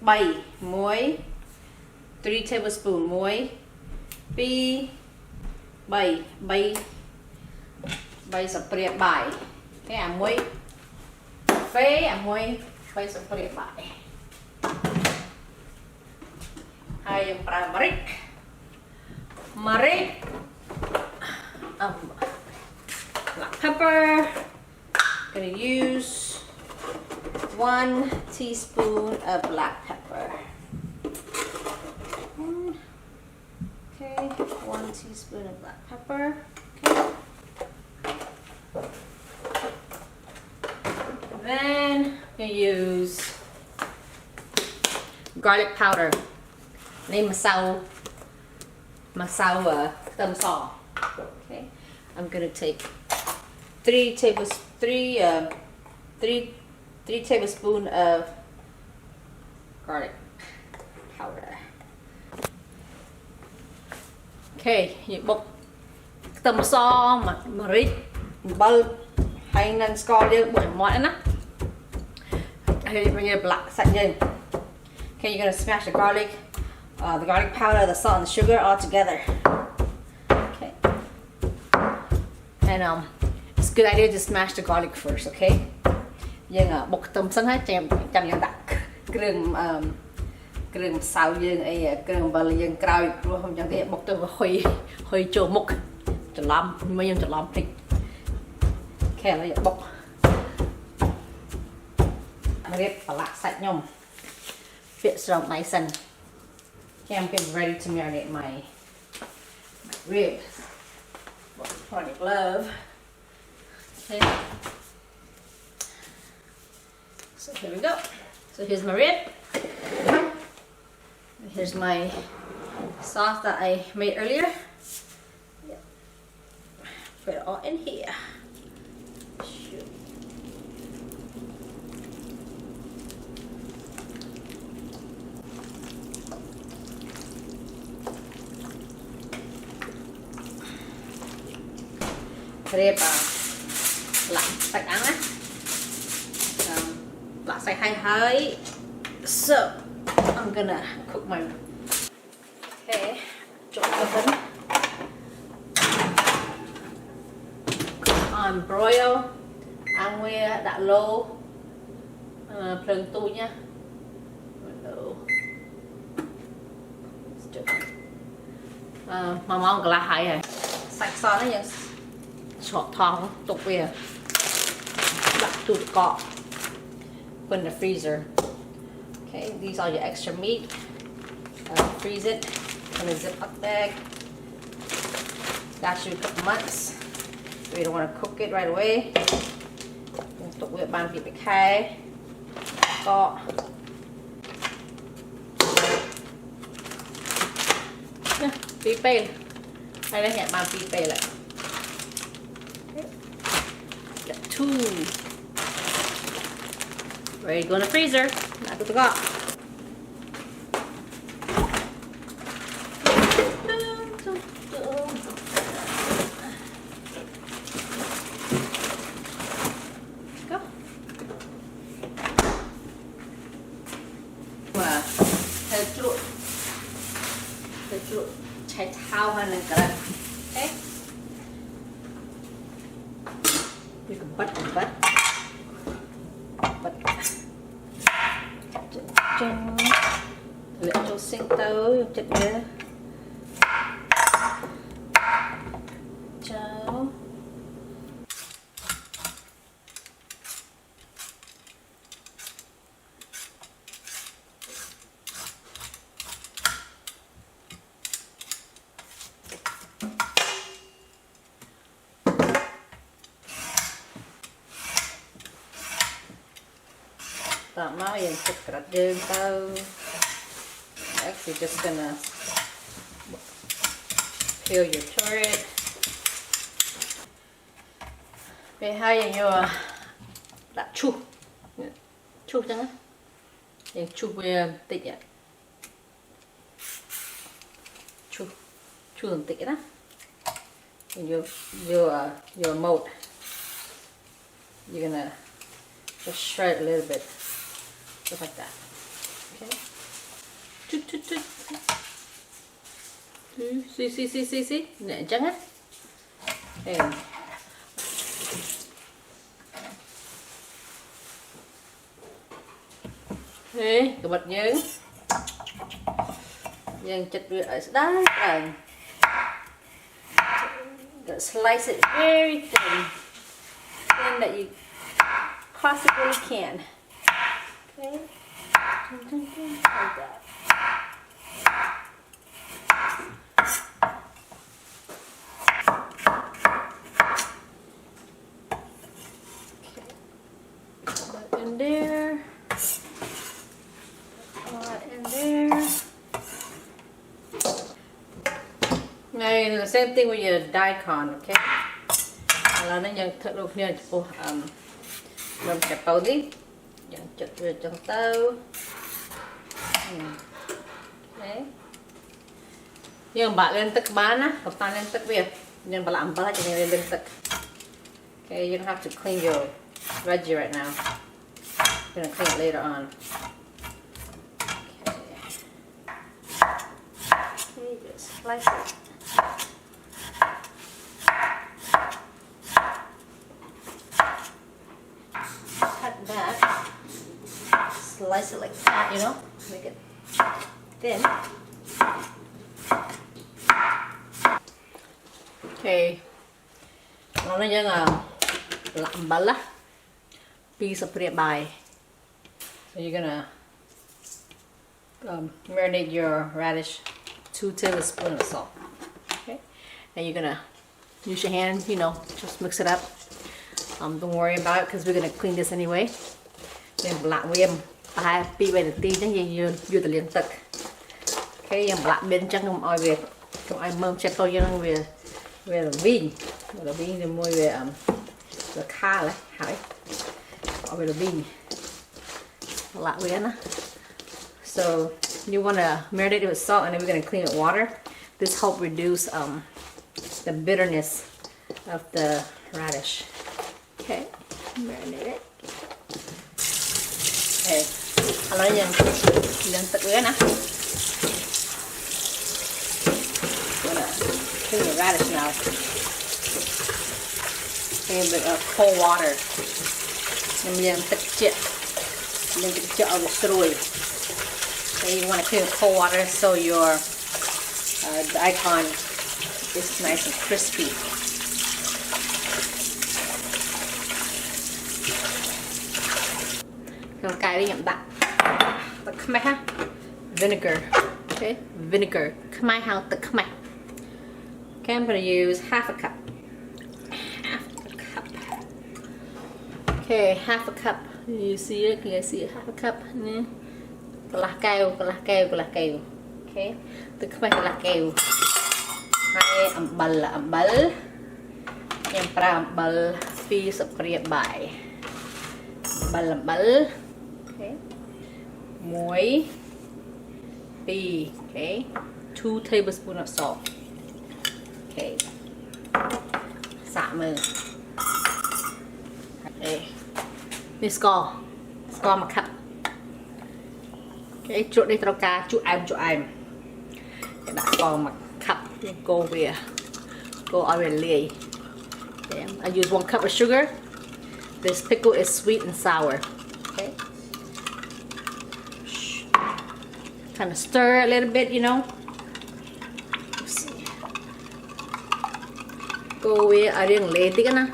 3 1 3 tablespoon 1 2 3 3 sập riệp bài cái muối phế muối phế sập riệp bài ហើយយើងប្រើម្រេច black pepper. Gonna use 1 teaspoon of black pepper. Okay, 1 teaspoon of black pepper. Okay. And then I'm gonna use garlic powder. Name masala thumb saw. Okay, I'm gonna take 3 tablespoon of garlic powder. Okay, you bốc thumb saw mà rít bơ hay nên score dương bởi mọi nè. Hay bây giờ black sạch nhân. Okay, you're gonna smash the garlic powder, the salt, and the sugar all together. Okay. And it's a good idea to smash the garlic first, okay? Nhưng bột tôm sẵn hết chăm dân đặt kêu sao dương ấy kêu bờ dương cào luôn không chẳng thế bột tôm hơi trộn mục cho làm mấy em cho làm thịt. Okay, lấy bột rib và lạc sạch nhom. Fits around nice and okay, I'm getting ready to marinate my ribs. Put on your glove. Okay. So here we go. So here's my rib. Here's my sauce that I made earlier. Yep. Put it all in here. Shoot. Rib lạc sạch ăn á, lạc sạch hay hơi. So I'm gonna cook my okay, chọn oven on broil ăn nguyên đã lô phừng tu nhá. Mà mong cả là hay rồi sạch son nóยังshort tongue tục về đặt tụt cọ put in the freezer. Okay, these are your extra meat. Freeze it in a Ziploc bag. Last you a couple months. So you don't want to cook it right away. Tục về bàn bị khai cọ. Pí pê. Hay là hẹn bàn pí pê lại. Two. Ready to go in the freezer. Not to go. Go. Wow. Hơi chuột. Chai thao hơn lên cả. Okay. You can butt. Little xinh tấu chật nữa. Cháu. Tạm mau yên chụp cắt dương tao. Actually just gonna peel your carrot. Bây hai your đã chu chẳng á. Thì chu về tịt ạ. Chu làm tịt đó. And your mold. You're gonna just shred it a little bit, just like that. Okay. See nè trắng á. Đây cái bật nhưng chặt vừa ở đây rồi. Slice it very thin that you possibly can. Okay, like that. Put in there. In there. Now the same thing with your daikon, okay? Là nó nhận thật được nha, làm cái bao đi, nhận chật về trong tàu. Okay. Nhưng bạn lên tức bán á, còn bạn lên tức việc, nhưng bạn làm bao cho nên lên tức. Okay, you don't have to clean your veggie right now. You're gonna clean it later on. Okay, just slice it. That, slice it like that, you know, make it thin. Okay, nó như là lạm bala piece of ribeye. So you're gonna marinate your radish, 2 tablespoons of salt. Okay, and you're gonna use your hand, you know, just mix it up. Don't worry about it because we're gonna clean this anyway. Then black viêm, hai pi bên tí chẳng gì vừa từ liền tật. Cái yang black bên chẳng không ai về, không ai mơm chết tôi nhưng về là vin thì mua về là kha lại hỏi, về là vin, black viêm á. So you wanna marinate it with salt and then we're gonna clean it with water. This help reduce the bitterness of the radish. Okay, marinate it. Okay, anh nói nhân tự với nè. Gonna clean the radish now. A bit of cold water. Nhân tự ở the strui. Okay, you want to clean with cold water so your daikon is nice and crispy. Cái đi nhậm bạn the Khmer vinegar, okay, vinegar Khmer how the Khmer. Okay, I'm going to use half a cup. Okay, half a cup. You see it? Can you see it? Half a cup. Kelah keo. Okay, the Khmer kelah keo. Hai ambal. Yang pra ambal piece of ribeye. Ambal. Okay. Muối. Pi. Okay. 2 tablespoons of salt. Okay. Xả mờ. Okay. This score một cup. Okay. Chuột đây tao cá chuột em. Cái đã score một cup. Go over lì. Okay. I use 1 cup of sugar. This pickle is sweet and sour. Okay. Kind of stir a little bit, you know. Let's see. Go with a ring lady na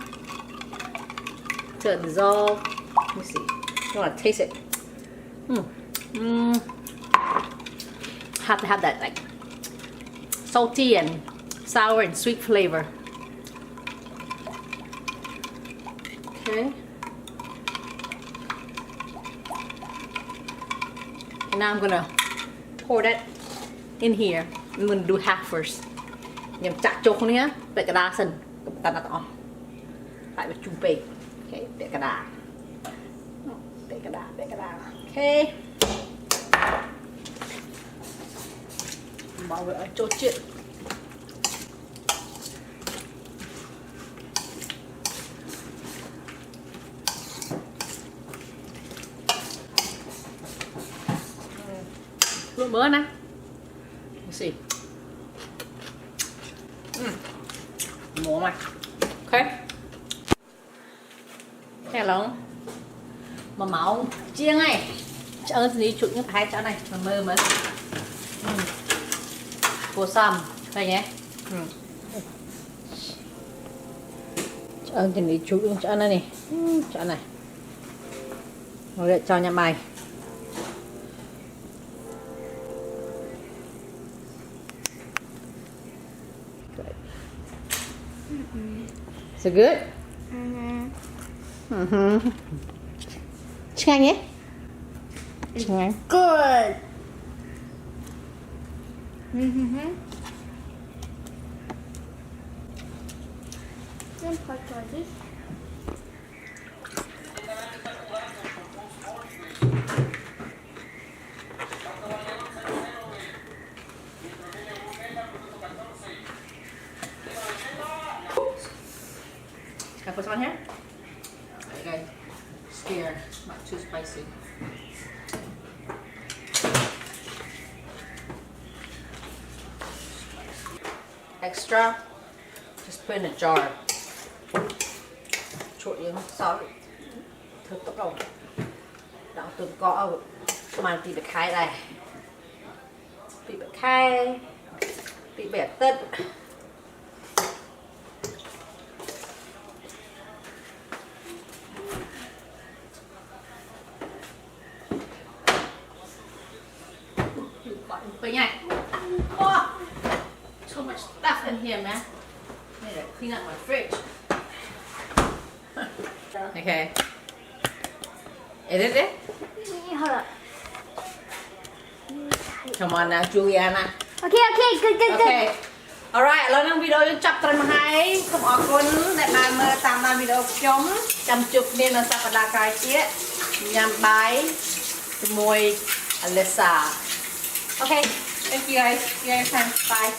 to dissolve. Let me see. You want to taste it? Have to have that like salty and sour and sweet flavor. Okay. And now I'm gonna pour that in here. I'm gonna do half first. Nhằm chặt chốt không nhá. Bẹ cái đá sân. Ta đặt on. Lại với chung bê. Okay. Bẹ cái đá. Bẹ cái đá. Okay. Bỏ vào chỗ chuyện. mỡ nè. Let's see. Mổ mày. Ok. Thế là mà máu chiên này. Cho thì chụp những hai chỗ này mà mơ mới. Cô xăm đây nhé. Cho thì chụp những chỗ này này. Chỗ này. Rồi để cho nhà mày. Is it good? Ngon nhé. Ngon. Good. Then part like this. Can I put some on here? Okay. Scared. Not too spicy. Extra. Just put in a jar. Trộn những sorry. Thử tốc đầu. Đảo từng cọ. Mà bị khai đây. Bị khai. Bị bẻ tất. Bring it. Oh, so much stuff in here, man. I need to clean up my fridge. Okay. Is it there? Hold up. Come on now, Juliana. Okay, good. Okay. Alright, ឥឡូវហ្នឹងវីដេអូយើងចាប់ត្រឹមហើយសូមអរគុណដែលបានមើលតាមដានវីដេអូខ្ញុំចាំជួបគ្នានៅសប្តាហ៍ក្រោយទៀតញ៉ាំបាយជាមួយ Elissa. Okay, thank you guys. See you next time. Bye.